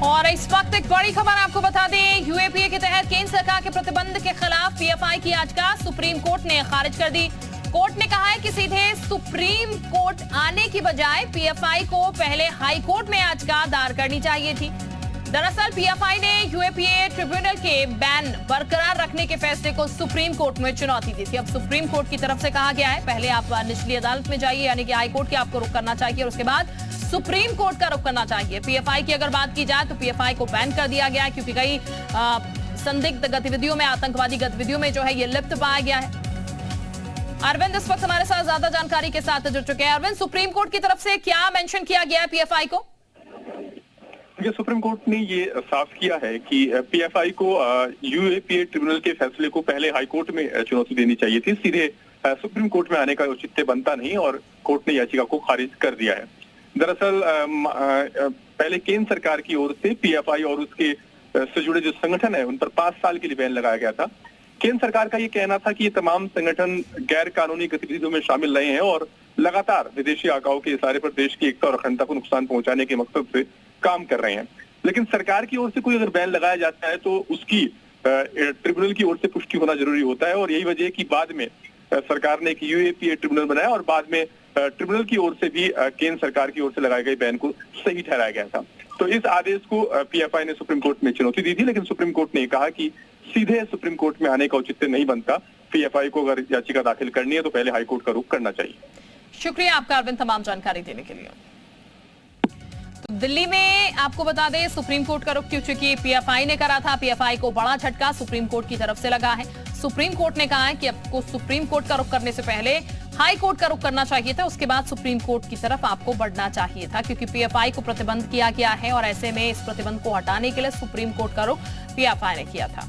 और इस वक्त एक बड़ी खबर आपको बता दें, यूएपीए के तहत केंद्र सरकार के प्रतिबंध के खिलाफ पीएफआई की याचिका सुप्रीम कोर्ट ने खारिज कर दी। कोर्ट ने कहा है कि सीधे सुप्रीम कोर्ट आने की बजाय पीएफआई को पहले हाई कोर्ट में याचिका दायर करनी चाहिए थी। दरअसल पीएफआई ने यूएपीए ट्रिब्यूनल के बैन बरकरार रखने के फैसले को सुप्रीम कोर्ट में चुनौती दी थी। अब सुप्रीम कोर्ट की तरफ से कहा गया है पहले आप निचली अदालत में जाइए, यानी कि हाई कोर्ट के आपको रुख करना चाहिए और उसके बाद सुप्रीम कोर्ट का रुख करना चाहिए। पीएफआई की अगर बात की जाए तो पीएफआई को बैन कर दिया गया है क्योंकि कई संदिग्ध गतिविधियों में, आतंकवादी गतिविधियों में जो है ये लिप्त पाया गया है। अरविंद इस वक्त हमारे साथ ज्यादा जानकारी के साथ जुड़ चुके हैं। अरविंद, सुप्रीम कोर्ट की तरफ से क्या मेंशन किया गया है पीएफआई को? देखिए, सुप्रीम कोर्ट ने ये साफ किया है कि पीएफआई को यूएपीए ट्रिब्यूनल के फैसले को पहले हाई कोर्ट में चुनौती देनी चाहिए थी। सीधे सुप्रीम कोर्ट में आने का औचित्य बनता नहीं और कोर्ट ने याचिका को खारिज कर दिया है। दरअसल पहले केंद्र सरकार की ओर से पीएफआई और उसके से जुड़े जो संगठन है उन पर 5 साल के लिए बैन लगाया गया था। केंद्र सरकार का ये कहना था कि ये तमाम संगठन गैर कानूनी गतिविधियों में शामिल रहे हैं और लगातार विदेशी आकाओं के इशारे पर देश की एकता और अखंडता को नुकसान पहुंचाने के मकसद से काम कर रहे हैं। लेकिन सरकार की ओर से कोई अगर बैन लगाया जाता है तो उसकी ट्रिब्यूनल की ओर से पुष्टि होना जरूरी होता है और यही वजह है कि बाद में सरकार ने एक यूएपीए ट्रिब्यूनल बनाया और बाद में ट्रिब्यूनल की ओर से भी केंद्र सरकार की ओर से लगाए गए बैन को सही ठहराया गया था। तो इस आदेश को पीएफआई ने सुप्रीम कोर्ट में चुनौती दी थी, लेकिन सुप्रीम कोर्ट ने कहा कि सीधे सुप्रीम कोर्ट में आने का औचित्य नहीं बनता। पीएफआई को अगर याचिका दाखिल करनी है तो पहले हाई कोर्ट का रुख करना चाहिए। शुक्रिया आपका अरविंद, तमाम जानकारी देने के लिए। तो दिल्ली में आपको बता दें सुप्रीम कोर्ट का रुख क्यों, चूंकि पीएफआई ने करा था, पीएफआई को बड़ा झटका सुप्रीम कोर्ट की तरफ से लगा है। सुप्रीम कोर्ट ने कहा है कि आपको सुप्रीम कोर्ट का रुख करने से पहले हाई कोर्ट का रुख करना चाहिए था, उसके बाद सुप्रीम कोर्ट की तरफ आपको बढ़ना चाहिए था, क्योंकि पीएफआई को प्रतिबंध किया गया है और ऐसे में इस प्रतिबंध को हटाने के लिए सुप्रीम कोर्ट का रुख पीएफआई ने किया था।